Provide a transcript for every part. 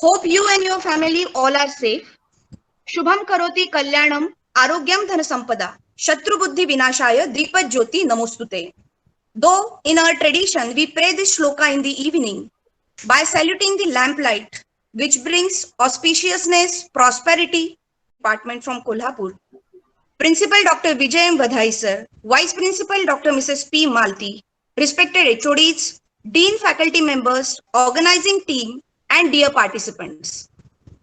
Hope you and your family all are safe. Shubham karoti kalyanam arogyam dhanasampada shatrubuddhi vinashaya deepajyoti namostute. Though in our tradition we pray this shloka in the evening by saluting the lamplight which brings auspiciousness, prosperity, department from Kolhapur. Principal Dr. Vijay M. Vadhai sir, Vice Principal Dr. Mrs. P. Malti, respected HODs, Dean faculty members, organizing team, and dear participants.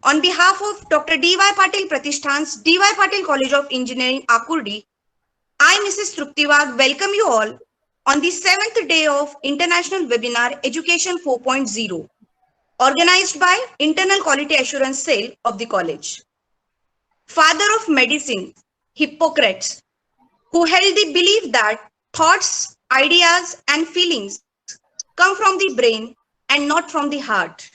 On behalf of Dr. D.Y. Patil Pratishthan's D.Y. Patil College of Engineering, Akurdi, I, Mrs. Truptiwag, welcome you all on the 7th day of International Webinar Education 4.0, organized by Internal Quality Assurance Cell of the college. Father of medicine, Hippocrates, who held the belief that thoughts, ideas, and feelings come from the brain and not from the heart.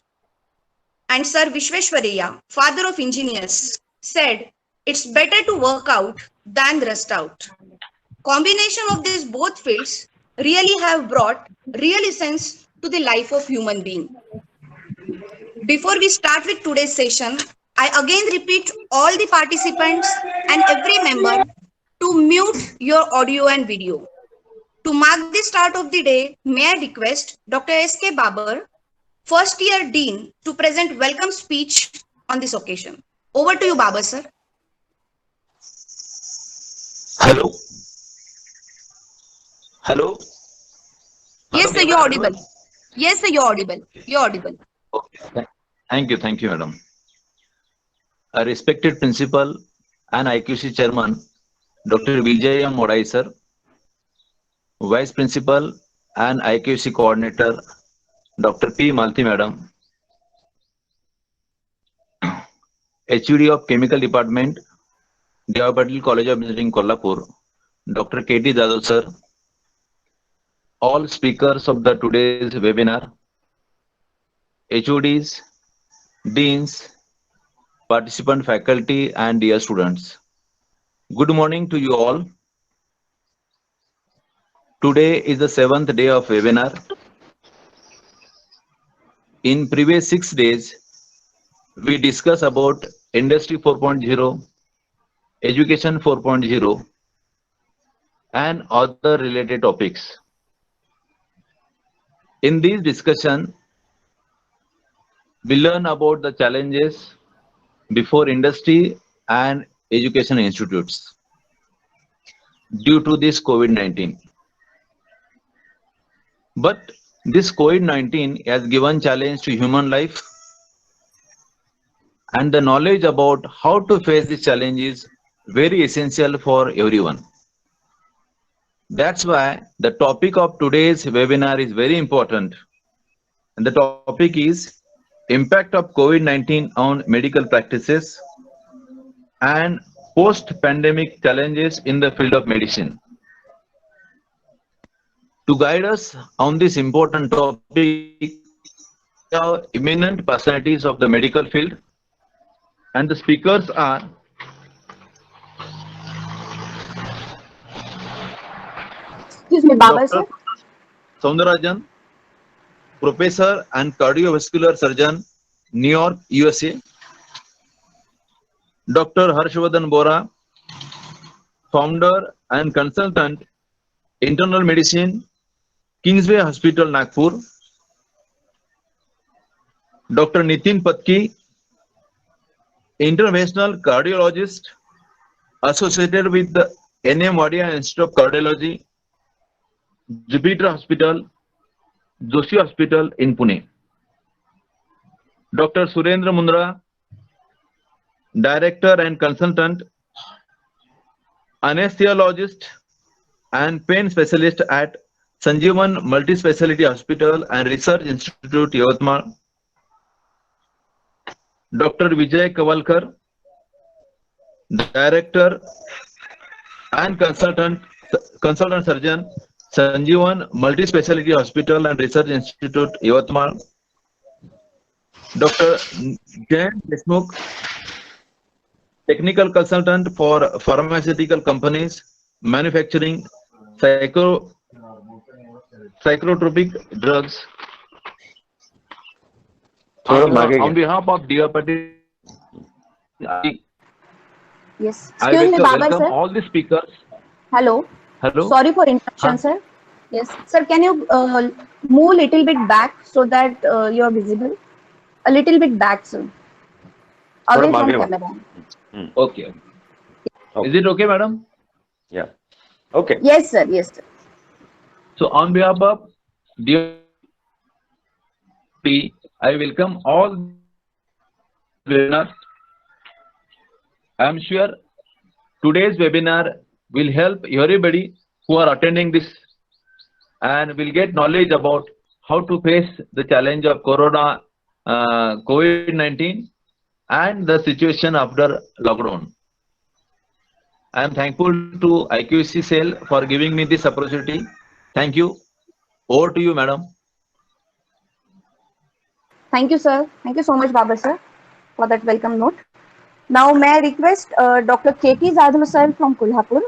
And Sir Vishweshwaraya, father of engineers, said it's better to work out than rust out. Combination of these both fields really have brought real essence to the life of human being. Before we start with today's session, I again repeat all the participants and every member to mute your audio and video. To mark the start of the day, may I request Dr. S.K. Babar, first year Dean, to present welcome speech on this occasion. Over to you, Babar sir. Hello. Hello. Yes, sir, you're audible. Yes, sir, you're audible. You're audible. Okay. Thank you, madam. A respected principal and IQC chairman, Dr. Vijay M. Vadhai sir, Vice Principal and IQC coordinator, Dr. P. Malti madam, HUD of Chemical Department, D.Y. Patil College of Engineering, Kolhapur, Dr. K.T. Jadhav sir, all speakers of the today's webinar, HODs, deans, participant faculty, and dear students. Good morning to you all. Today is the 7th day of webinar. In previous 6 days, we discussed about Industry 4.0, Education 4.0, and other related topics. In this discussion, we learn about the challenges before industry and education institutes due to this COVID-19. But this COVID-19 has given challenge to human life, and the knowledge about how to face this challenge is very essential for everyone. That's why the topic of today's webinar is very important. And the topic is impact of COVID-19 on medical practices and post-pandemic challenges in the field of medicine. To guide us on this important topic, we have eminent personalities of the medical field, and the speakers are Excuse me, Babar sir. Dr. Soundarajan, Professor and Cardiovascular Surgeon, New York, USA. Dr. Harshvardhan Bora, Founder and Consultant, Internal Medicine, Kingsway Hospital, Nagpur. Dr. Nitin Patki, Interventional Cardiologist, associated with the N.M. Wadia Institute of Cardiology, Jupiter Hospital, Joshi Hospital in Pune. Dr. Surendra Mundra, Director and Consultant, Anesthesiologist and Pain Specialist at Sanjeevan Multi-Speciality Hospital and Research Institute, Yavatmal. Dr. Vijay Kavalkar, Director and Consultant Surgeon, Sanjeevan Multi-Speciality Hospital and Research Institute, Yavatmal. Dr. Jayan Deshmukh, Technical Consultant for Pharmaceutical Companies, Manufacturing Psychotropic Drugs. थोड़ा मागे On गया. behalf of DY Patil, Yes. I Excuse me, Babar welcome sir. all the speakers. Hello. Hello. Sorry for interruption, Huh? sir. Yes, sir. Can you move little bit back so that you are visible? A little bit back, sir. थोड़ा Away from मागे camera. Okay. Okay. Is it okay, madam? Yeah. Okay. Yes, sir. Yes, sir. So on behalf of DY, I welcome all webinars. I am sure today's webinar will help everybody who are attending this and will get knowledge about how to face the challenge of Corona, COVID-19 and the situation after lockdown. I am thankful to IQC Cell for giving me this opportunity. Thank you. Over to you, madam. Thank you, sir. Thank you so much, Babar sir, for that welcome note. Now, may I request Dr. K.T. Zadhu sir from Kolhapur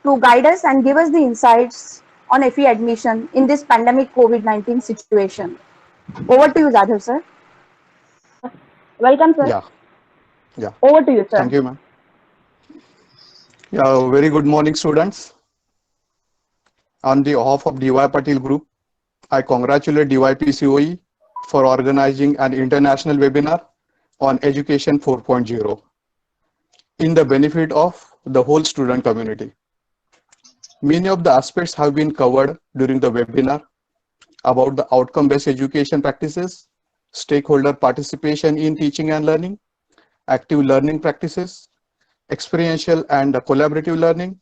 to guide us and give us the insights on FE admission in this pandemic COVID-19 situation. Over to you, Zadhu sir. Welcome, sir. Yeah. Over to you, sir. Thank you, ma'am. Yeah, very good morning, students. On behalf of DY Patil Group, I congratulate DYPCOE for organizing an international webinar on Education 4.0 in the benefit of the whole student community. Many of the aspects have been covered during the webinar about the outcome-based education practices, stakeholder participation in teaching and learning, active learning practices, experiential and collaborative learning,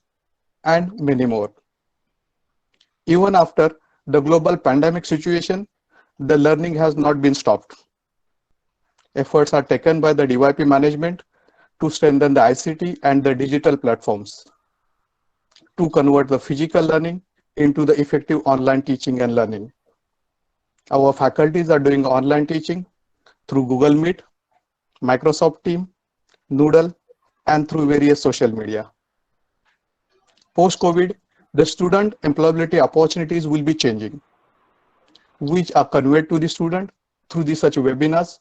and many more. Even after the global pandemic situation, the learning has not been stopped. Efforts are taken by the DYP management to strengthen the ICT and the digital platforms to convert the physical learning into the effective online teaching and learning. Our faculties are doing online teaching through Google Meet, Microsoft Teams, Noodle, and through various social media. Post-COVID, the student employability opportunities will be changing, which are conveyed to the student through such webinars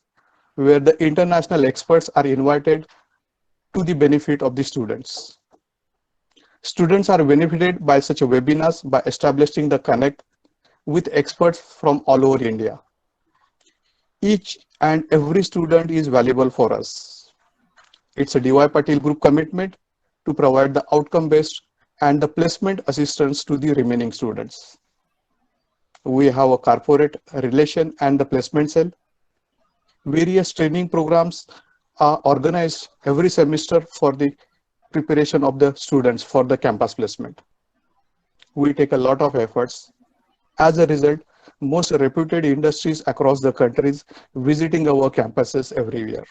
where the international experts are invited to the benefit of the students. Students are benefited by such webinars by establishing the connect with experts from all over India. Each and every student is valuable for us. It's a DY Patil Group commitment to provide the outcome-based and the placement assistance to the remaining students. We have a corporate relation and the placement cell. Various training programs are organized every semester for the preparation of the students for the campus placement. We take a lot of efforts. As a result, most reputed industries across the countries visiting our campuses every year.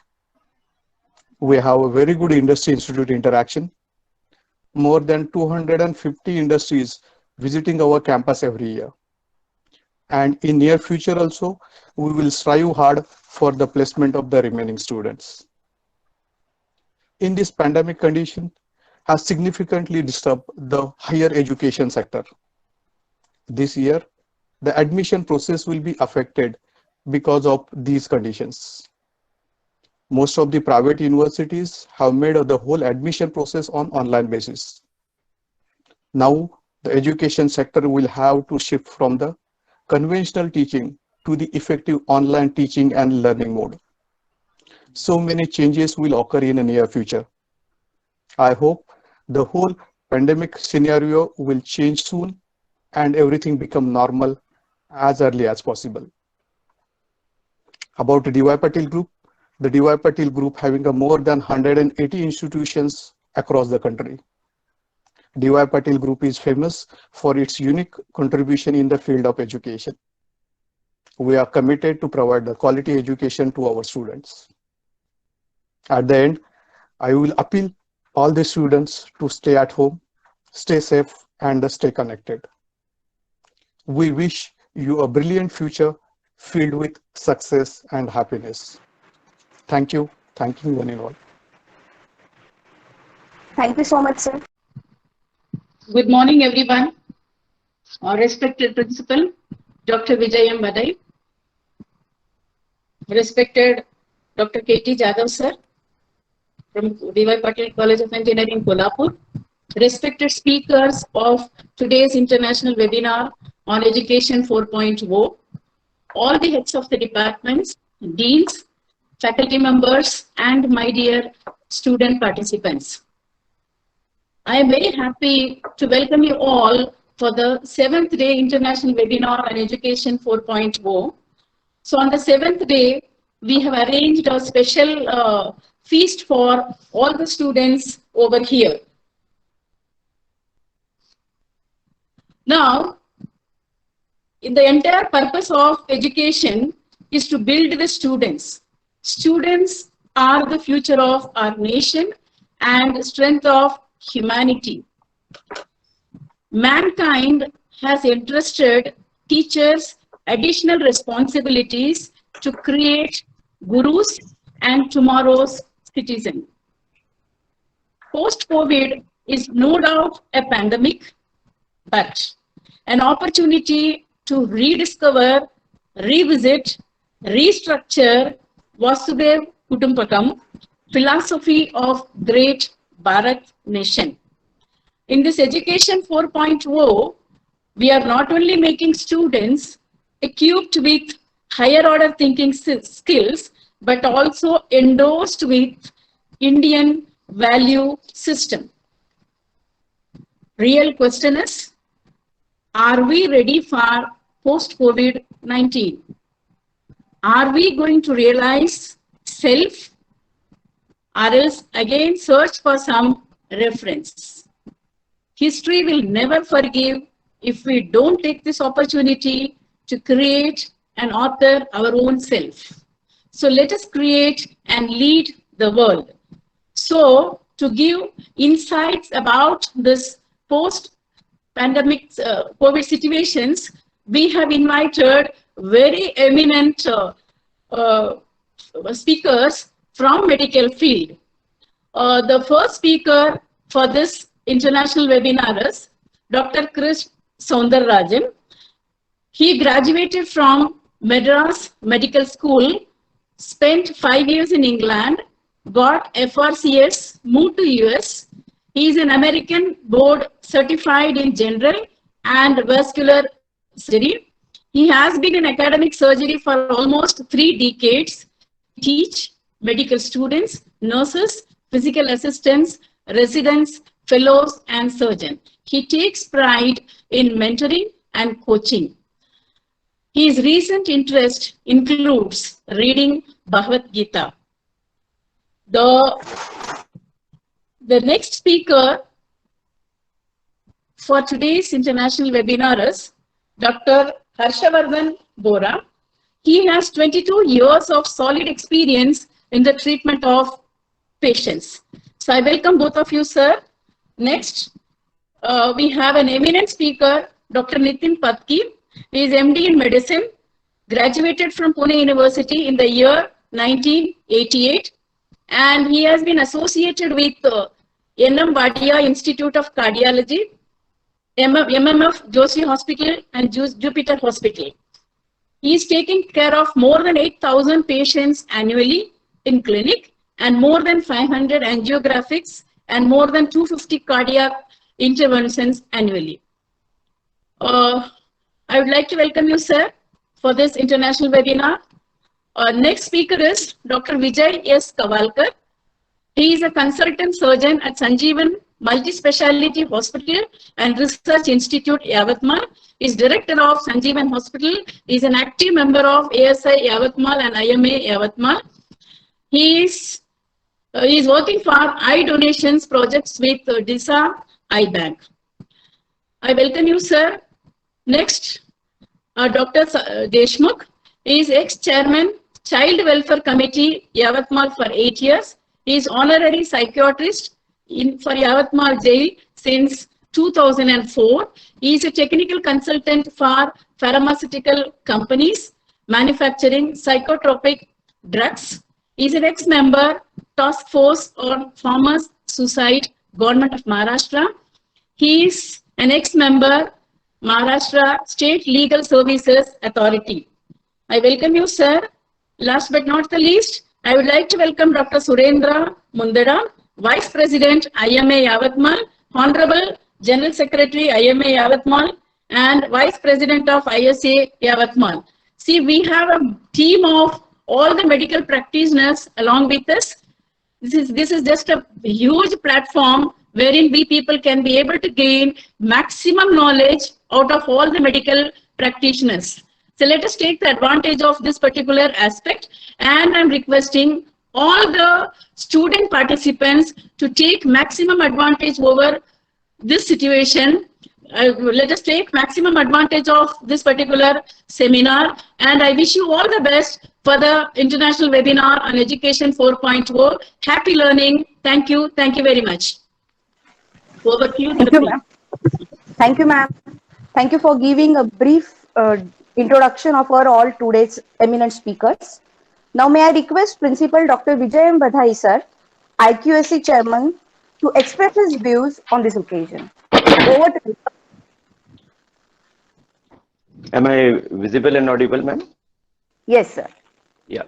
We have a very good industry-institute interaction. More than 250 industries visiting our campus every year. And in near future also, we will strive hard for the placement of the remaining students. In this pandemic condition, has significantly disturbed the higher education sector. This year, the admission process will be affected because of these conditions. Most of the private universities have made the whole admission process on online basis. Now, the education sector will have to shift from the conventional teaching to the effective online teaching and learning mode. So many changes will occur in the near future. I hope the whole pandemic scenario will change soon and everything become normal as early as possible. About the DY Patil Group, the DY Patil Group having a more than 180 institutions across the country. DY Patil Group is famous for its unique contribution in the field of education. We are committed to provide the quality education to our students. At the end, I will appeal all the students to stay at home, stay safe, and stay connected. We wish you a brilliant future filled with success and happiness. Thank you. Thank you, one and all. Thank you so much, sir. Good morning, everyone. Our respected principal, Dr. Vijayam Badai. respected Dr. K.T. Jadhav sir from D.Y. Patil College of Engineering, Kolhapur, respected speakers of today's international webinar on Education 4.0, all the heads of the departments, deans, faculty members, and my dear student participants. I am very happy to welcome you all for the 7th day international webinar on Education 4.0. So on the 7th day, we have arranged a special feast for all the students over here. Now, the entire purpose of education is to build the students. Students are the future of our nation and strength of humanity. Mankind has entrusted teachers additional responsibilities to create gurus and tomorrow's citizen. Post-COVID is no doubt a pandemic, but an opportunity to rediscover, revisit, restructure Vasudhaiva Kutumbakam, philosophy of great Bharat nation. In this Education 4.0, we are not only making students equipped with higher order thinking skills, but also endorsed with Indian value system. Real question is, are we ready for post-COVID-19? Are we going to realize self, or else again search for some reference? History will never forgive if we don't take this opportunity to create and author our own self. So let us create and lead the world. So to give insights about this post-pandemic COVID situations, we have invited very eminent speakers from medical field. The first speaker for this international webinar is Dr. Chris Soundararajan. He graduated from Madras Medical School, spent 5 years in England, got FRCS, moved to US. He is an American board certified in general and vascular surgery. He has been in academic surgery for almost 3 decades. Teach medical students, nurses, physical assistants, residents, fellows, and surgeons. He takes pride in mentoring and coaching. His recent interest includes reading Bhagavad Gita. The next speaker for today's international webinar is Dr. Harshavardhan Bora. He has 22 years of solid experience in the treatment of patients. So I welcome both of you, sir. Next, we have an eminent speaker, Dr. Nitin Patki. He is MD in medicine, graduated from Pune University in the year 1988, and he has been associated with N.M. Wadia Institute of Cardiology, MMF Joshi Hospital, and Jupiter Hospital. He is taking care of more than 8,000 patients annually in clinic and more than 500 angiographics and more than 250 cardiac interventions annually. I would like to welcome you, sir, for this international webinar. Next speaker is Dr. Vijay S. Kavalkar. He is a consultant surgeon at Sanjeevan Multi-Speciality Hospital and Research Institute, Yavatmal. He is director of Sanjeevan Hospital. He is an active member of ASI Yavatmal and IMA Yavatmal. He is working for eye donations projects with DISA Eye Bank. I welcome you, sir. Next, Dr. Deshmukh. He is ex-chairman, Child Welfare Committee, Yavatmal for 8 years. He is honorary psychiatrist for Yavatmal Jail since 2004. He is a technical consultant for pharmaceutical companies manufacturing psychotropic drugs. He is an ex-member, Task Force on Farmers Suicide, Government of Maharashtra. He is an ex-member, Maharashtra State Legal Services Authority. I welcome you, sir. Last but not the least, I would like to welcome Dr. Surendra Mundada, Vice President, IMA Yavatmal, Honorable General Secretary, IMA Yavatmal, and Vice President of ISA Yavatmal. See, we have a team of all the medical practitioners along with us. This is just a huge platform wherein we people can be able to gain maximum knowledge out of all the medical practitioners. So let us take the advantage of this particular aspect, and I'm requesting all the student participants to take maximum advantage over this situation. Let us take maximum advantage of this particular seminar, and I wish you all the best for the international webinar on Education 4.0. Happy learning. Thank you. Thank you very much. Over to you. Thank you, ma'am. Thank you, ma'am. Thank you for giving a brief introduction of our all today's eminent speakers. Now, may I request Principal Dr. Vijay M. Badhai, sir, IQAC Chairman, to express his views on this occasion. Over to you. Am I visible and audible, ma'am? Yes, sir. Yeah.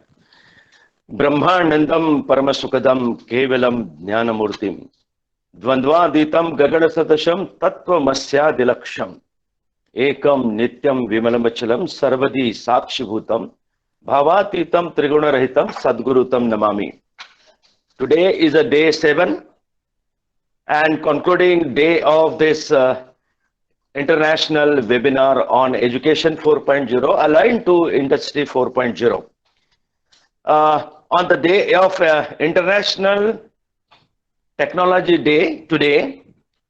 Brahmanandam Paramasukadam Kevalam Jnanamurtim Dvandvaditam Gagadasatasham Tattvamasya Dilaksham Ekam Nityam Vimalamachalam Sarvadi Sakshibhutam Bhavatitam Trigunarahitam Sadgurutam Namami. Today is a day 7 and concluding day of this international webinar on Education 4.0 aligned to Industry 4.0. On the day of International Technology Day today,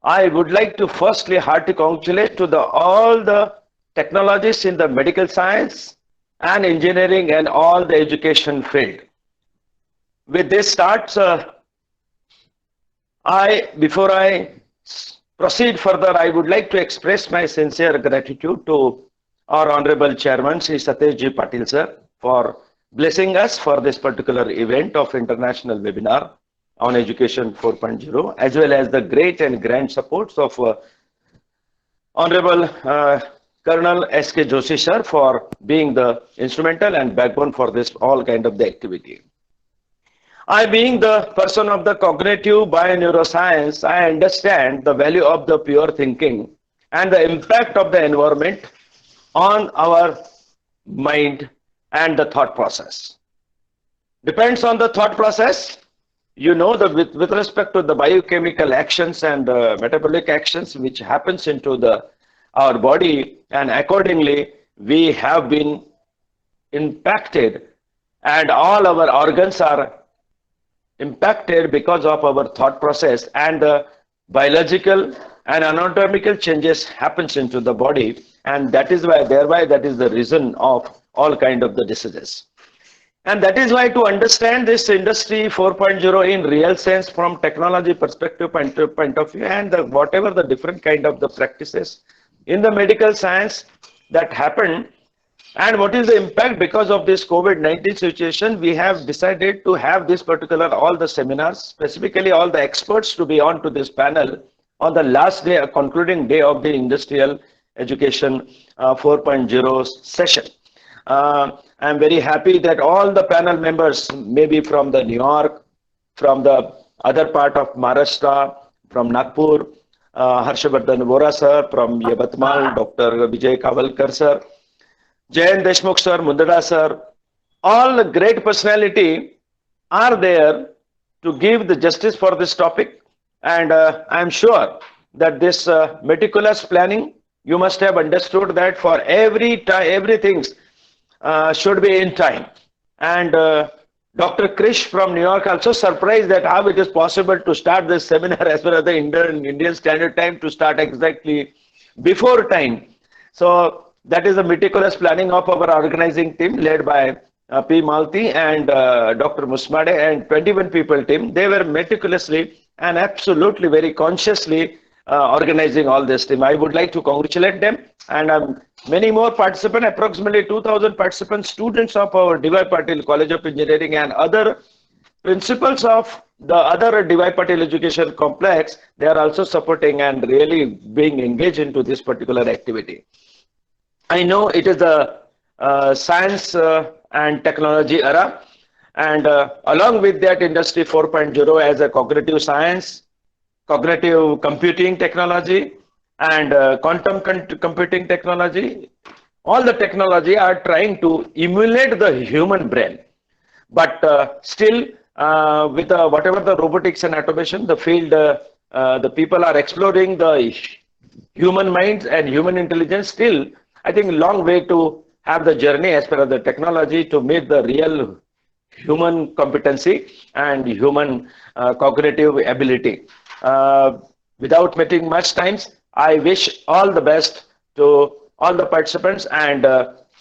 I would like to firstly heartily congratulate to all the technologists in the medical science and engineering and all the education field. With this starts, before I proceed further, I would like to express my sincere gratitude to our Honorable Chairman, Sri Satesh G. Patil, sir, for blessing us for this particular event of International Webinar on Education 4.0, as well as the great and grand supports of Honorable Colonel S.K. Joshi, sir, for being the instrumental and backbone for this all kind of the activity. I, being the person of the cognitive bioneuroscience, I understand the value of the pure thinking and the impact of the environment on our mind and the thought process. Depends on the thought process. You know, with respect to the biochemical actions and metabolic actions which happens into our body, and accordingly we have been impacted, and all our organs are impacted because of our thought process, and the biological and anatomical changes happens into the body, and that is why that is the reason of all kind of the diseases. And that is why, to understand this Industry 4.0 in real sense from technology perspective point of view, and whatever the different kind of the practices in the medical science that happened, and what is the impact because of this COVID-19 situation, we have decided to have this particular all the seminars, specifically all the experts to be on to this panel on the last day, concluding day of the Industrial Education 4.0 session. I'm very happy that all the panel members, maybe from the New York, from the other part of Maharashtra, from Nagpur, Harshavardhan Vora sir, from Yavatmal, Dr. Vijay Kavalkar sir, Jayan Deshmukh sir, Mundada sir, all the great personality are there to give the justice for this topic. And I'm sure that this meticulous planning, you must have understood that for everything should be in time. And Dr. Krish from New York also surprised that how it is possible to start this seminar as well as the Indian Standard Time to start exactly before time. So that is a meticulous planning of our organizing team led by P. Malti and Dr. Musmade and 21 people team. They were meticulously and absolutely very consciously organizing all this team. I would like to congratulate them, and many more participants, approximately 2,000 participants, students of our D.Y. Patil College of Engineering and other principals of the other D.Y. Patil Education Complex. They are also supporting and really being engaged into this particular activity. I know it is a science and technology era. And along with that, Industry 4.0 as a cognitive science, cognitive computing technology, and quantum computing technology. All the technology are trying to emulate the human brain. But still, with whatever the robotics and automation, the field, the people are exploring the human minds and human intelligence. Still, I think long way to have the journey as per the technology to meet the real human competency and human cognitive ability. Without making much times, I wish all the best to all the participants and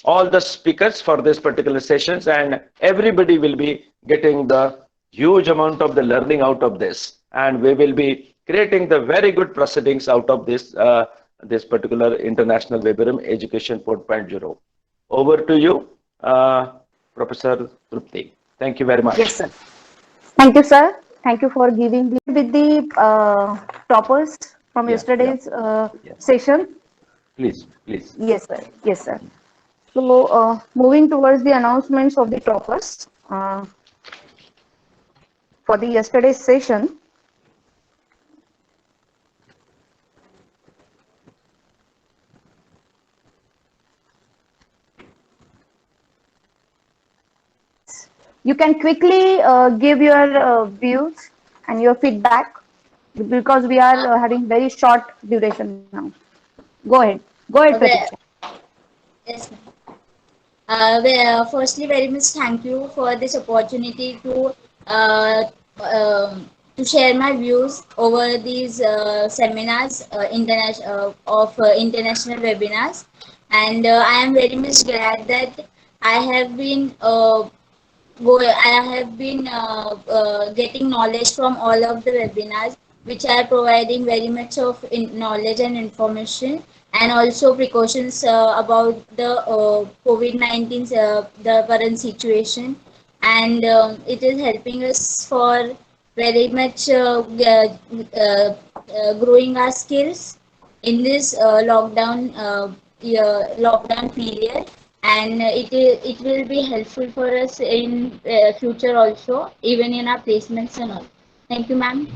all the speakers for this particular sessions, and everybody will be getting the huge amount of the learning out of this, and we will be creating the very good proceedings out of this this particular International Webinar Education 4.0. Over to you, Professor Trupti. Thank you very much. Yes, sir. Thank you, sir. Thank you for giving me with the toppers from yesterday's session. Please, please. Yes, sir. Yes, sir. So, moving towards the announcements of the toppers for the yesterday's session. You can quickly give your views and your feedback because we are having very short duration now. Go ahead. Go ahead, Pratiksha. Yes, firstly, very much thank you for this opportunity to share my views over these seminars, international webinars, and I am very much glad that I have been getting knowledge from all of the webinars, which are providing very much of knowledge and information, and also precautions about the COVID-19, the current situation, and it is helping us for very much growing our skills in this lockdown period, and it will be helpful for us in future also, even in our placements and all. Thank you, ma'am.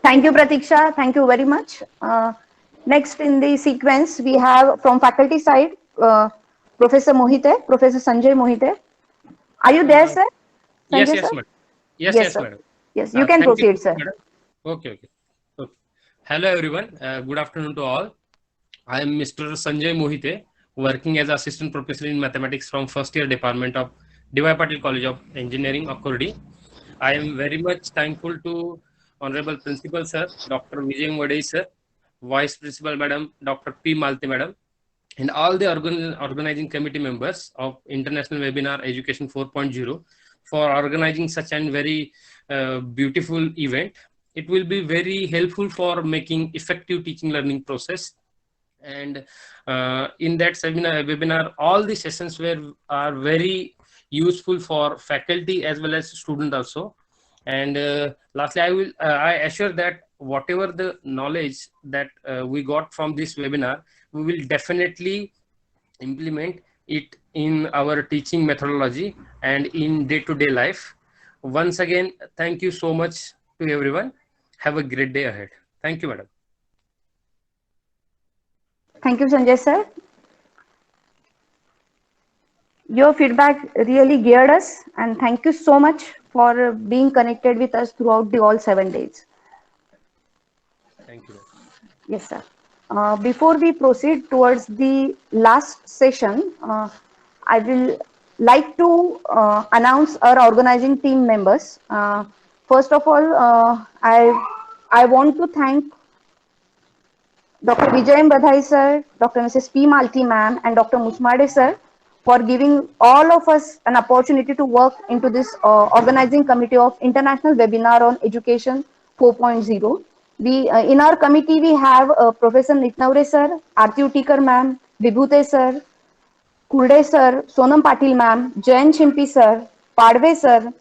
Thank you, Pratiksha. Thank you very much. Next in the sequence, we have from faculty side, Professor Mohite, Professor Sanjay Mohite. Are you there, sir? Yes, Sanjay, yes, sir? madam. Yes, sir. madam. Yes, you can Thank proceed, sir. madam. Okay. Hello, everyone. Good afternoon to all. I am Mr. Sanjay Mohite, working as Assistant Professor in Mathematics from first year department of D.Y. Patil College of Engineering, Akkurdi. I am very much thankful to Honorable Principal Sir, Dr. Vijay Vadai Sir, Vice Principal Madam, Dr. P. Malti Madam, and all the organizing committee members of International Webinar Education 4.0 for organizing such a very beautiful event. It will be very helpful for making effective teaching learning process. And in that webinar, all the sessions are very useful for faculty as well as student also. And lastly, I assure that whatever the knowledge that we got from this webinar, we will definitely implement it in our teaching methodology and in day-to-day life. Once again, thank you so much to everyone. Have a great day ahead. Thank you, madam. Thank you, Sanjay, sir. Your feedback really geared us, and thank you so much for being connected with us throughout the all 7 days. Thank you. Yes, sir. Before we proceed towards the last session, I will like to announce our organizing team members. First of all, I want to thank Dr. Vijay Badhai sir, Dr. Mrs. P. Malti ma'am, and Dr. Musmade sir for giving all of us an opportunity to work into this organizing committee of International Webinar on Education 4.0. We in our committee we have Professor Nitnavre sir, Aarti Utikar ma'am, Vibhute sir, Kurde sir, Sonam Patil ma'am, Jayan Chimpi sir, Padve sir,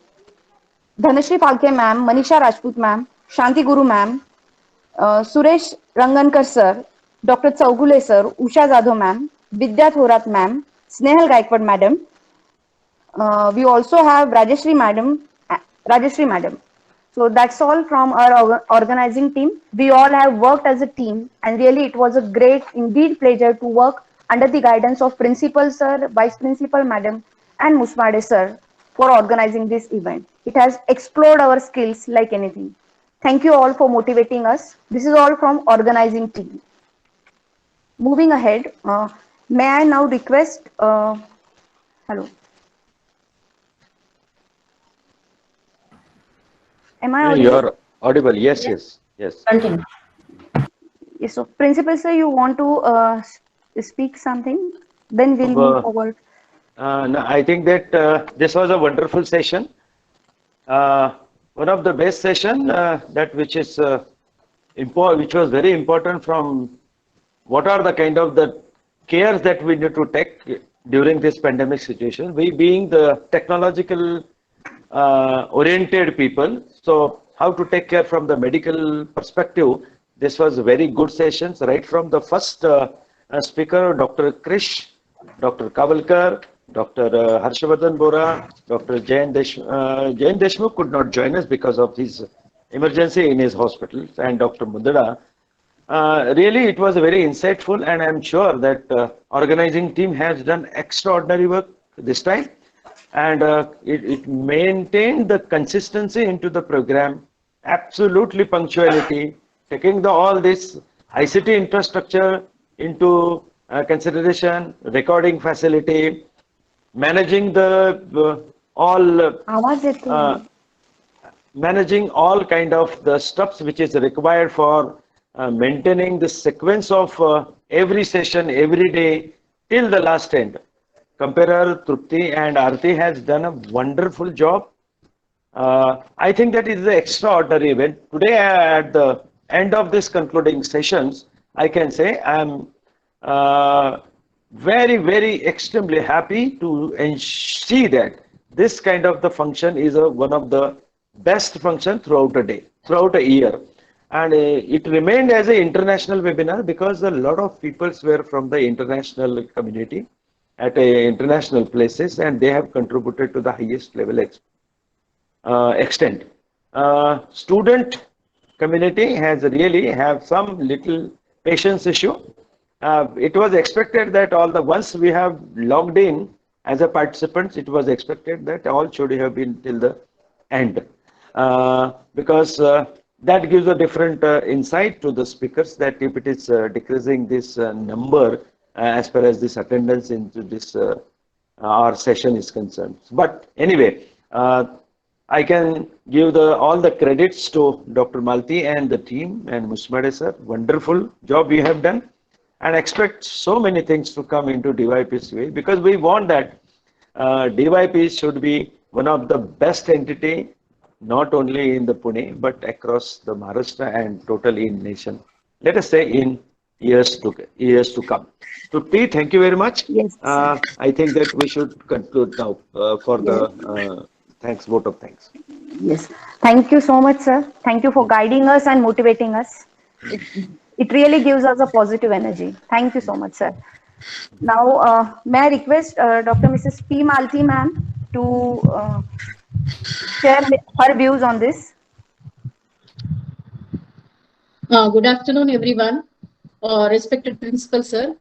Dhanashri Phalke ma'am, Manisha Rajput ma'am, Shanti Guru ma'am, Suresh Rangankar sir, Dr. Chaugule sir, Usha Jadhav ma'am, Vidya Thorat ma'am, Snehal Gaikwad madam. We also have Rajeshri madam. So that's all from our organizing team. We all have worked as a team, and really it was a great indeed pleasure to work under the guidance of Principal Sir, Vice Principal Madam, and Musmade Sir for organizing this event. It has explored our skills like anything. Thank you all for motivating us. This is all from organizing team. Moving ahead, may I now request, hello. Am I audible? You're audible. Yes, yes, yes. Continue. Yes, so Principal Sir, you want to speak something? Then we'll move forward. No, I think that this was a wonderful session. One of the best session which was very important from what are the kind of the cares that we need to take during this pandemic situation. We being the technological oriented people, so how to take care from the medical perspective. This was very good sessions, right from the first speaker, Dr. Krish, Dr. Kavalkar, Dr. Harshavardhan Bora, Dr. Jain Deshmukh could not join us because of his emergency in his hospital, and Dr. Mudada. Really, it was very insightful, and I'm sure that organizing team has done extraordinary work this time, and it maintained the consistency into the program, absolutely punctuality, taking all this ICT infrastructure into consideration, recording facility, managing the managing all kind of the stuffs which is required for maintaining the sequence of every session every day till the last end. Comparer, Trupti and Aarti has done a wonderful job. I think that is the extraordinary event. Today at the end of this concluding sessions, I can say I am very, very extremely happy to see that this kind of the function is one of the best function throughout a day, throughout a year. And it remained as an international webinar because a lot of people were from the international community at international places, and they have contributed to the highest level extent. Student community has really have some little patience issue. It was expected that once we have logged in as a participants, it was expected that all should have been till the end, because that gives a different insight to the speakers that if it is decreasing this number as far as this attendance into this our session is concerned. But anyway, I can give all the credits to Dr. Malti and the team and Musmade sir. Wonderful job you have done, and expect so many things to come into DYP's way, because we want that DYP should be one of the best entity, not only in the Pune, but across the Maharashtra and totally in nation. Let us say in years to come. Trupti, thank you very much. Yes. I think that we should conclude now for the thanks, vote of thanks. Yes. Thank you so much, sir. Thank you for guiding us and motivating us. It really gives us a positive energy. Thank you so much, sir. Now, may I request Dr. Mrs. P. Malti ma'am to share her views on this. Good afternoon, everyone. Respected Principal Sir,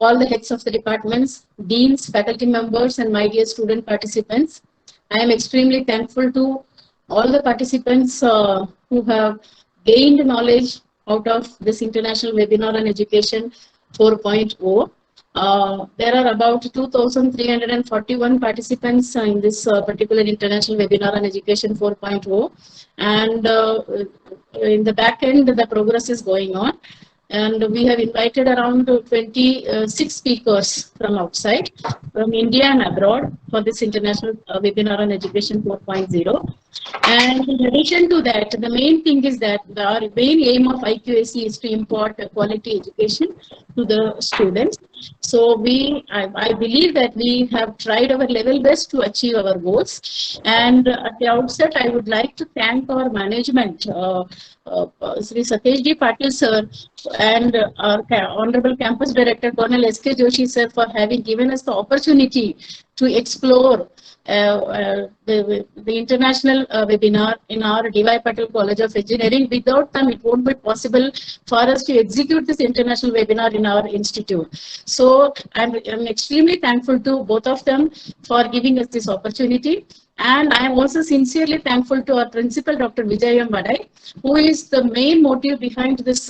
all the heads of the departments, deans, faculty members, and my dear student participants. I am extremely thankful to all the participants who have gained knowledge out of this International Webinar on Education 4.0. There are about 2,341 participants in this particular International Webinar on Education 4.0. And in the back end, the progress is going on. And we have invited around 26 speakers from outside, from India and abroad, for this International Webinar on Education 4.0. And in addition to that, the main thing is that our main aim of IQAC is to impart a quality education to the students. So I believe that we have tried our level best to achieve our goals. And at the outset, I would like to thank our management, Sri Satish D. Patil sir, and our Honorable Campus Director, Colonel S.K. Joshi sir, for having given us the opportunity to explore the international webinar in our D.Y. Patil College of Engineering. Without them, it won't be possible for us to execute this international webinar in our institute. So I'm extremely thankful to both of them for giving us this opportunity. And I am also sincerely thankful to our principal, Dr. Vijay M. Vadai, who is the main motive behind this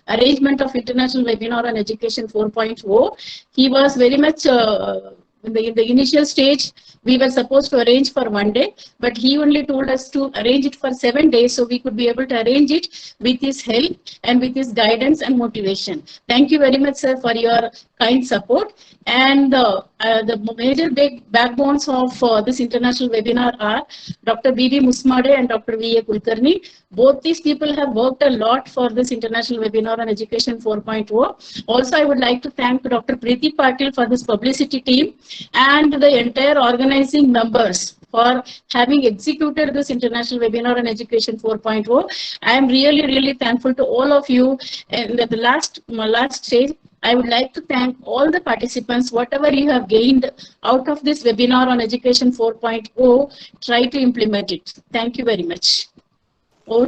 arrangement of International Webinar on Education 4.0. He was very much in the initial stage. We were supposed to arrange for 1 day, but he only told us to arrange it for 7 days, so we could be able to arrange it with his help and with his guidance and motivation. Thank you very much, sir, for your kind support. And the major big backbones of this international webinar are Dr. B.V. Musmade and Dr. V.A. Kulkarni. Both these people have worked a lot for this international webinar on Education 4.0. Also, I would like to thank Dr. Preeti Patil for this publicity team and the entire organizing members for having executed this international webinar on Education 4.0. I am really thankful to all of you. And at the last stage, I would like to thank all the participants. Whatever you have gained out of this webinar on Education 4.0, try to implement it. Thank you very much.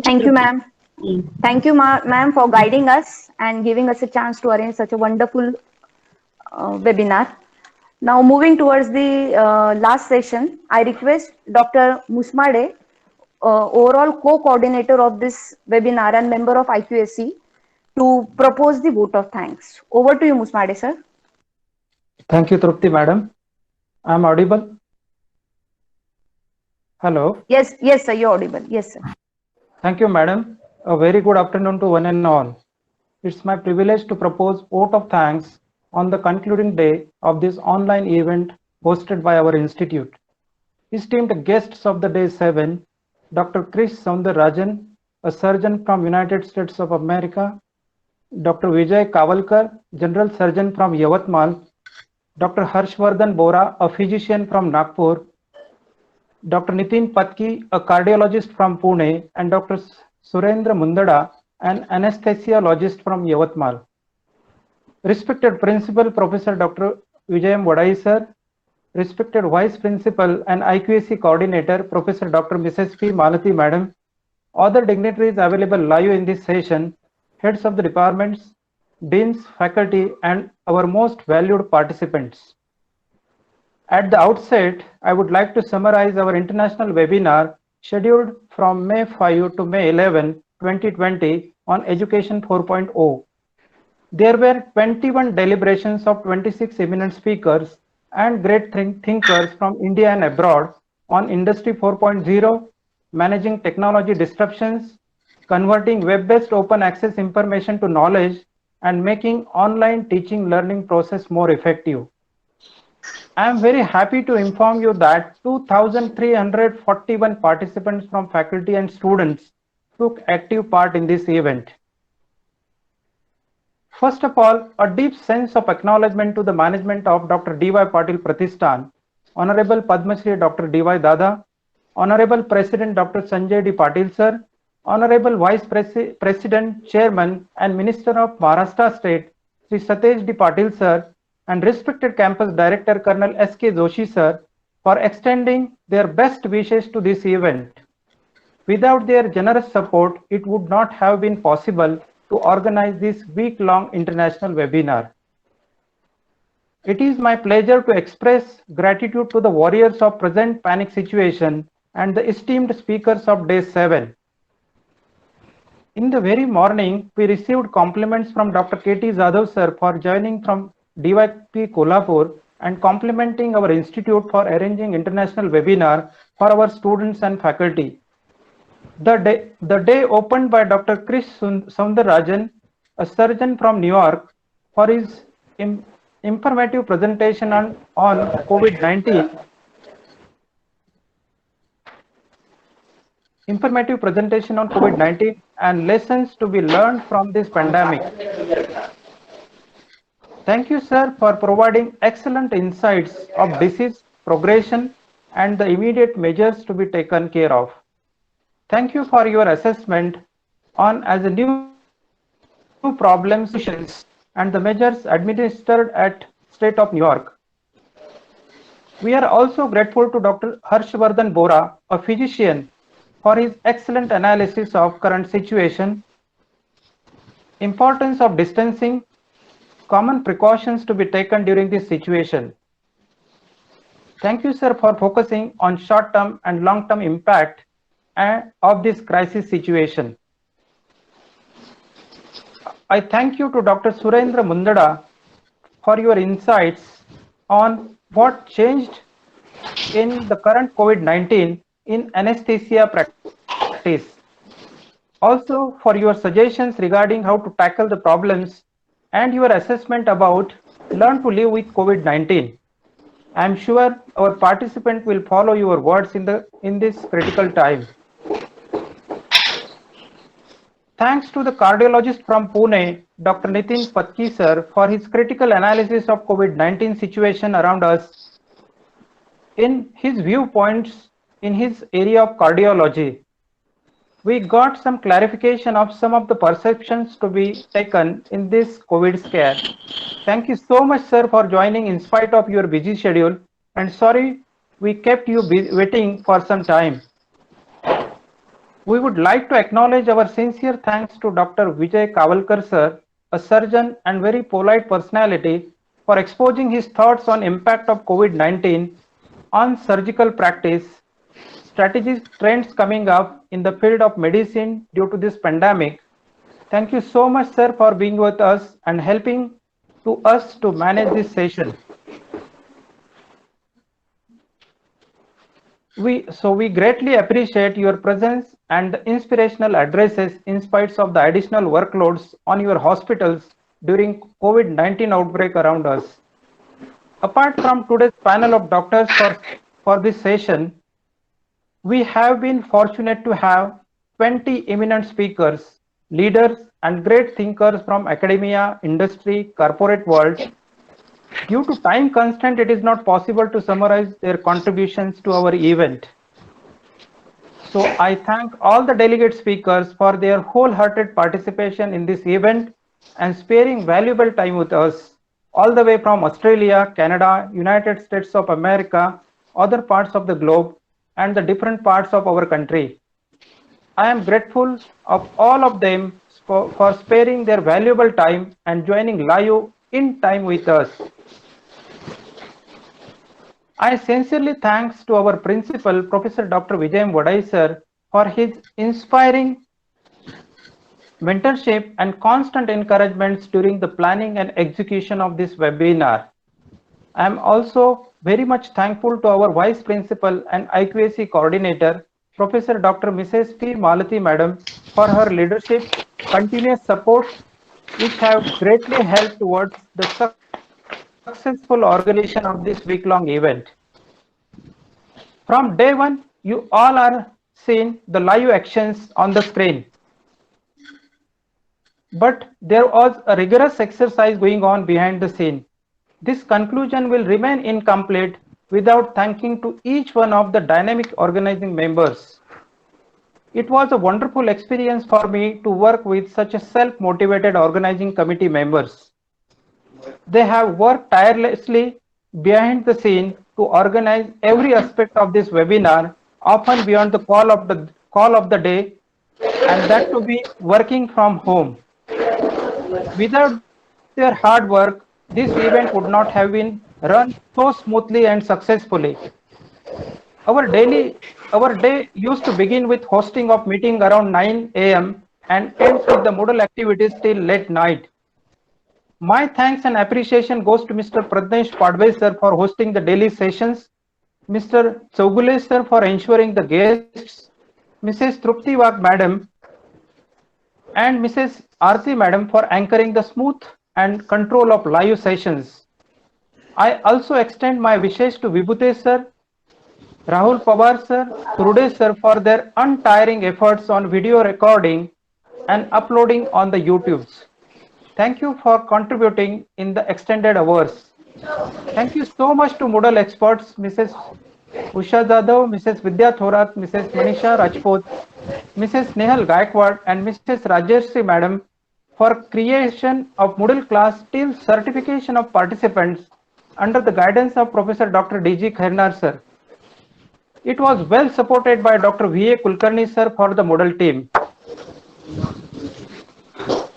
Thank you, ma'am. Thank you, ma'am, for guiding us and giving us a chance to arrange such a wonderful webinar. Now, moving towards the last session, I request Dr. Musmade, overall co-coordinator of this webinar and member of IQSC, to propose the vote of thanks. Over to you, Musmade, sir. Thank you, Trupti, madam. I am audible? Hello? Yes, sir, you're audible. Yes, sir. Thank you, madam. A very good afternoon to one and all. It's my privilege to propose vote of thanks on the concluding day of this online event hosted by our institute. Esteemed guests of the day 7, Dr. Krish Soundararajan, a surgeon from United States of America, Dr. Vijay Kavalkar, General Surgeon from Yavatmal, Dr. Harshvardhan Bora, a physician from Nagpur, Dr. Nitin Patki, a cardiologist from Pune, and Dr. Surendra Mundada, an anesthesiologist from Yavatmal. Respected Principal Professor Dr. Vijay M. Vadai sir, respected Vice Principal and IQAC Coordinator Professor Dr. Mrs. P. Malati Madam, other dignitaries available live in this session, heads of the departments, deans, faculty, and our most valued participants. At the outset, I would like to summarize our international webinar scheduled from May 5 to May 11, 2020 on Education 4.0. There were 21 deliberations of 26 eminent speakers and great thinkers from India and abroad on Industry 4.0, managing technology disruptions, converting web-based open access information to knowledge, and making online teaching learning process more effective. I am very happy to inform you that 2,341 participants from faculty and students took active part in this event. First of all, a deep sense of acknowledgement to the management of Dr. D.Y. Patil Pratishthan, Honorable Padma Shri Dr. D.Y. Dada, Honorable President Dr. Sanjay D. Patil sir, Honorable Vice President, Chairman and Minister of Maharashtra State, Sri Satish D. Patil sir, and respected Campus Director Colonel S.K. Joshi sir for extending their best wishes to this event. Without their generous support, it would not have been possible to organize this week-long international webinar. It is my pleasure to express gratitude to the warriors of present panic situation and the esteemed speakers of day 7. In the very morning, we received compliments from Dr. K.T. Jadhav sir for joining from DYP Kolhapur and complimenting our institute for arranging international webinar for our students and faculty. The day opened by Dr. Krish Soundararajan, a surgeon from New York, for his informative presentation on COVID-19. Informative presentation on COVID-19 and lessons to be learned from this pandemic. Thank you, sir, for providing excellent insights of disease progression and the immediate measures to be taken care of. Thank you for your assessment on as a new problem solutions and the measures administered at State of New York. We are also grateful to Dr. Harshvardhan Bora, a physician, for his excellent analysis of current situation, importance of distancing, common precautions to be taken during this situation. Thank you, sir, for focusing on short-term and long-term impact of this crisis situation. I thank you to Dr. Surendra Mundada for your insights on what changed in the current COVID-19 in anesthesia practice. Also for your suggestions regarding how to tackle the problems and your assessment about learn to live with COVID-19. I am sure our participant will follow your words in this critical time. Thanks to the cardiologist from Pune, Dr. Nitin Patki sir, for his critical analysis of COVID-19 situation around us. In his viewpoints in his area of cardiology, we got some clarification of some of the perceptions to be taken in this COVID scare. Thank you so much, sir, for joining in spite of your busy schedule, and sorry we kept you waiting for some time. We would like to acknowledge our sincere thanks to Dr. Vijay Kavalkar sir, a surgeon and very polite personality, for exposing his thoughts on impact of COVID-19 on surgical practice, strategies, trends coming up in the field of medicine due to this pandemic. Thank you so much, sir, for being with us and helping to us to manage this session. We greatly appreciate your presence and the inspirational addresses in spite of the additional workloads on your hospitals during COVID-19 outbreak around us. Apart from today's panel of doctors for this session, we have been fortunate to have 20 eminent speakers, leaders, and great thinkers from academia, industry, corporate world. Due to time constraint, it is not possible to summarize their contributions to our event. So I thank all the delegate speakers for their wholehearted participation in this event and sparing valuable time with us, all the way from Australia, Canada, United States of America, other parts of the globe, and the different parts of our country. I am grateful of all of them for sparing their valuable time and joining live in time with us. I sincerely thanks to our principal, Professor Dr. Vijay Wadai sir, for his inspiring mentorship and constant encouragements during the planning and execution of this webinar. I am also very much thankful to our Vice Principal and IQAC Coordinator, Professor Dr. Mrs. P. Malati Madam, for her leadership, continuous support, which have greatly helped towards the successful organization of this week-long event. From day one, you all are seeing the live actions on the screen. But there was a rigorous exercise going on behind the scene. This conclusion will remain incomplete without thanking to each one of the dynamic organizing members. It was a wonderful experience for me to work with such a self-motivated organizing committee members. They have worked tirelessly behind the scene to organize every aspect of this webinar, often beyond the call of the day, and that to be working from home. Without their hard work, this event would not have been run so smoothly and successfully. Our day used to begin with hosting of meeting around 9 a.m. and ends with the Moodle activities till late night. My thanks and appreciation goes to Mr. Pradnesh Padve sir for hosting the daily sessions, Mr. Chougule sir for ensuring the guests, Mrs. Trupti Wag madam and Mrs. Aarti madam for anchoring the smooth and control of live sessions. I also extend my wishes to Vibhute sir, Rahul Pawar sir, Trude sir for their untiring efforts on video recording and uploading on the YouTubes. Thank you for contributing in the extended hours. Thank you so much to Moodle experts, Mrs. Usha Jadhav, Mrs. Vidya Thorat, Mrs. Manisha Rajput, Mrs. Nehal Gaikwad, and Mrs. Rajarshi Madam for creation of Moodle class till certification of participants under the guidance of Professor Dr. D.G. Khairnar sir. It was well supported by Dr. V.A. Kulkarni sir for the Moodle team.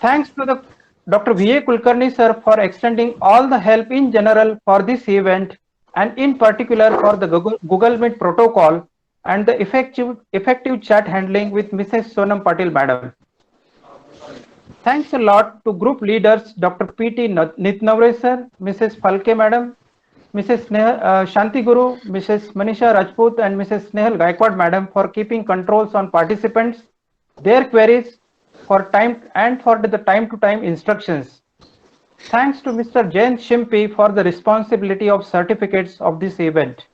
Thanks to the Dr. V.A. Kulkarni sir for extending all the help in general for this event and in particular for the Google Meet protocol and the effective chat handling with Mrs. Sonam Patil Madam. Thanks a lot to group leaders Dr. P.T. Nitnavre sir, Mrs. Falke Madam, Mrs. Shanti Guru, Mrs. Manisha Rajput and Mrs. Nehal Gaikwad Madam for keeping controls on participants, their queries for time and for the time-to-time instructions. Thanks to Mr. Jain Shimpi for the responsibility of certificates of this event.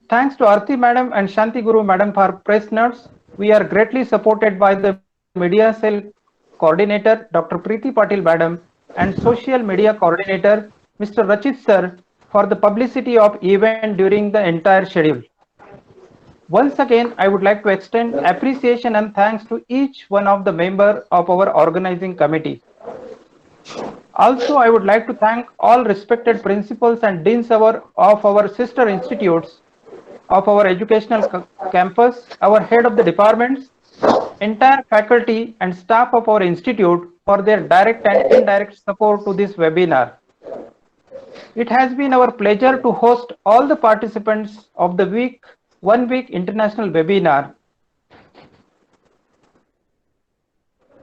Thanks to Arti Madam and Shanti Guru Madam for press notes. We are greatly supported by the Media Cell Coordinator Dr. Preeti Patil Madam and Social Media Coordinator Mr. Rachit Sir for the publicity of event during the entire schedule. Once again, I would like to extend appreciation and thanks to each one of the members of our organizing committee. Also, I would like to thank all respected principals and deans of our sister institutes of our educational campus, our head of the departments, entire faculty and staff of our institute for their direct and indirect support to this webinar. It has been our pleasure to host all the participants of the 1 week international webinar.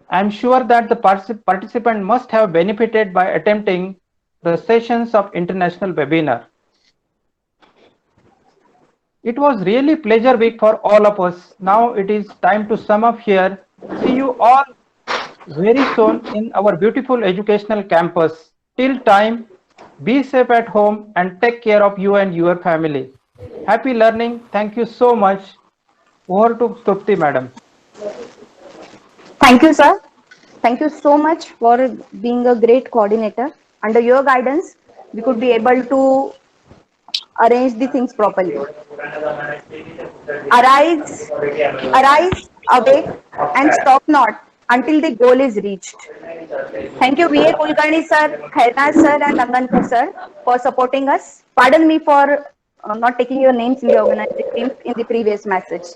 I am sure that the participant must have benefited by attempting the sessions of international webinar. It was really pleasure week for all of us. Now it is time to sum up here. See you all very soon in our beautiful educational campus. Till time, be safe at home and take care of you and your family. Happy learning. Thank you so much. Over to Trupti Madam. Thank you, sir. Thank you so much for being a great coordinator. Under your guidance, we could be able to arrange the things properly. Arise, awake, and stop not until the goal is reached. Thank you, V.A. Kulkarni sir, Khairnar sir, and Angankar sir for supporting us. Pardon me for not taking your names in the organizing team in the previous message.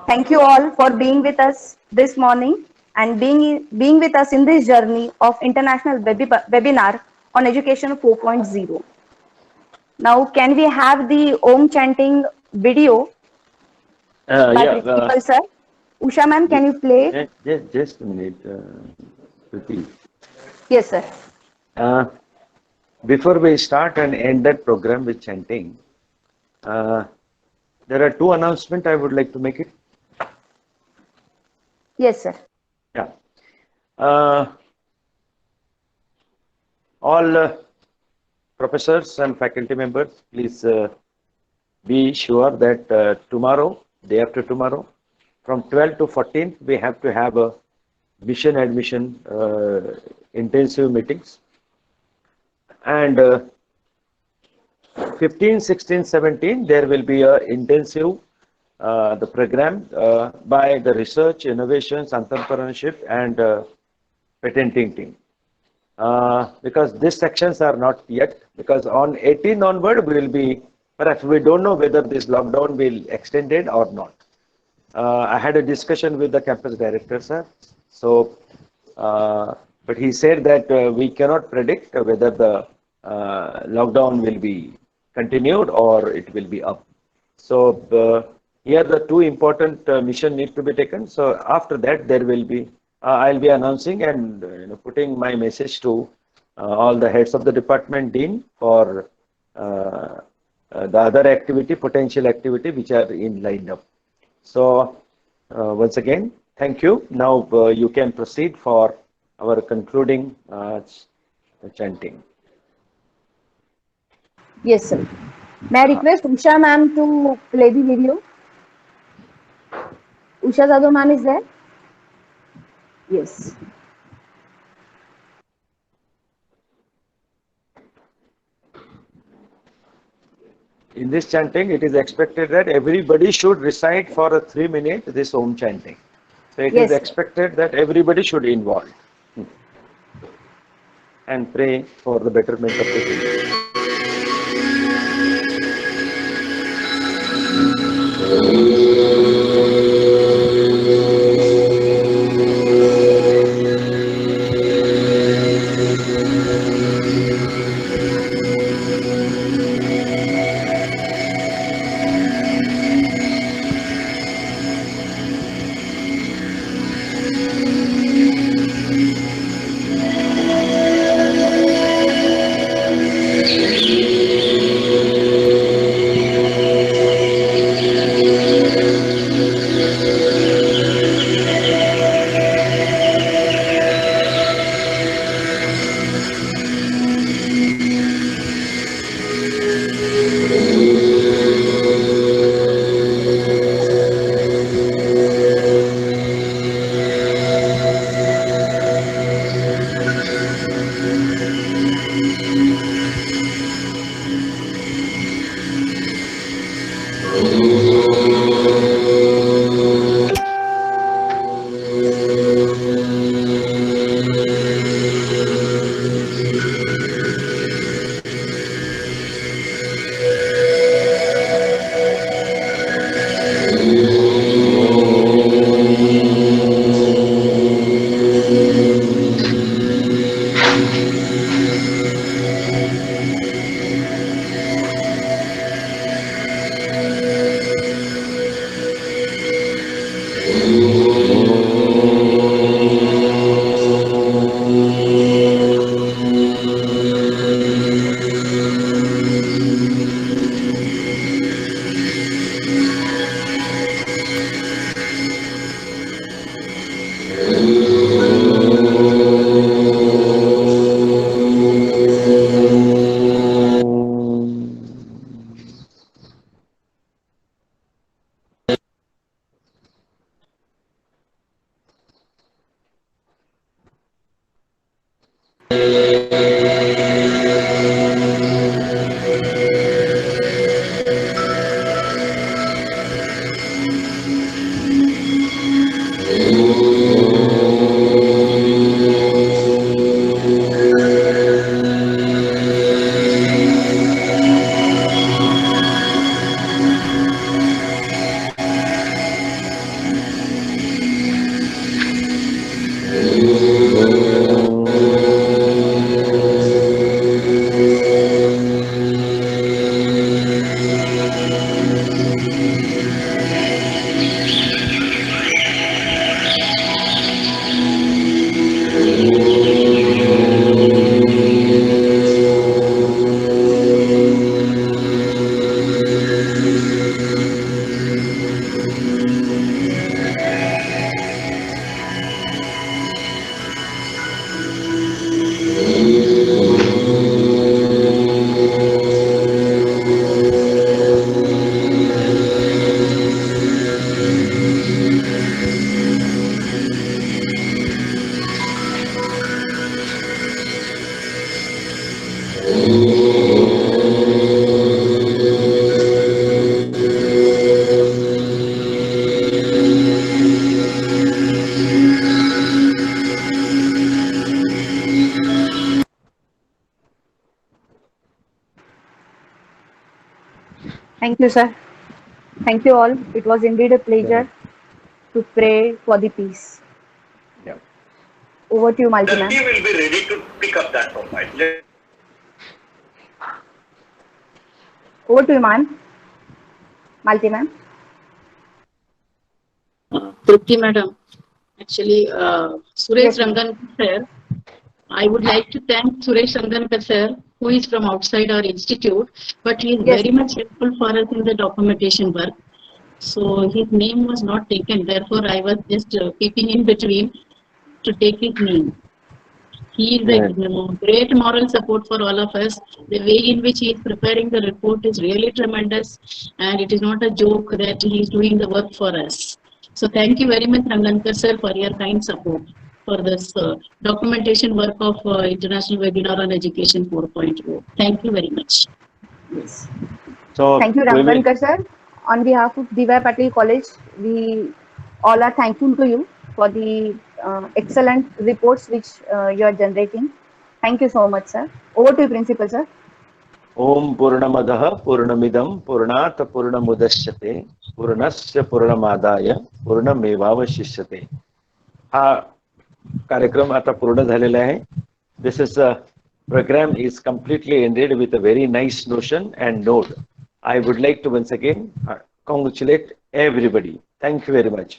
Thank you all for being with us this morning and being with us in this journey of international webinar on Education 4.0. Now, can we have the Om chanting video by principal sir? Usha ma'am, can you play? Just a minute, Priti. Yes, sir. Before we start and end that program with chanting, there are two announcements I would like to make it. Yes, sir. Yeah. All professors and faculty members, please be sure that tomorrow, day after tomorrow, from 12 to 14th, we have to have a mission admission intensive meetings. And 15, 16, 17, there will be a intensive the program by the research, innovations, entrepreneurship, and patenting team. Because these sections are not yet, because on 18 onward, we will be, perhaps we don't know whether this lockdown will extend it or not. I had a discussion with the campus director, sir. So, but he said that we cannot predict whether the lockdown will be continued or it will be up. So, here the two important mission need to be taken. So after that, there will be, I'll be announcing and putting my message to all the heads of the department dean for the other activity, potential activity, which are in lined up. So once again, thank you. Now you can proceed for our concluding chanting. Yes, sir. May I request Usha ma'am to play the video? Usha Jadhav ma'am is there? Yes. In this chanting, it is expected that everybody should recite for a 3 minute this Om chanting. So it Yes, is sir. expected that everybody should involve and pray for the betterment of the community. Thank you, sir. Thank you all. It was indeed a pleasure to pray for the peace. Yeah. Over to you, Malti ma'am. Dusty will be ready to pick up that profile. Over to you, ma'am. Malti ma'am. Trupti madam, actually, Suresh Yes, ma'am. Rangan sir, I would like to thank Suresh Rangankar sir, who is from outside our institute, but he is Yes, very much helpful for us in the documentation work. So his name was not taken, therefore I was just keeping in between to take his name. He is a great moral support for all of us. The way in which he is preparing the report is really tremendous, and it is not a joke that he is doing the work for us. So thank you very much, Rangankar sir, for your kind support for this documentation work of International Webinar on Education 4.0. Thank you very much. yes. So Thank you, we will- Rangvankar sir. On behalf of D.Y. Patil College, we all are thankful to you for the excellent reports which you are generating. Thank you so much, sir. Over to you, Principal sir. ओम पूर्णमदः पूर्णमिदं पूर्णात् पूर्णमुदच्यते पूर्णस्य पूर्णमादाय पूर्णमेवावशिष्यते. हा कार्यक्रम आता पूर्ण झालेला आहे. This is a program is completely ended with a very nice notion and note. I would like to once again congratulate everybody. Thank you very much.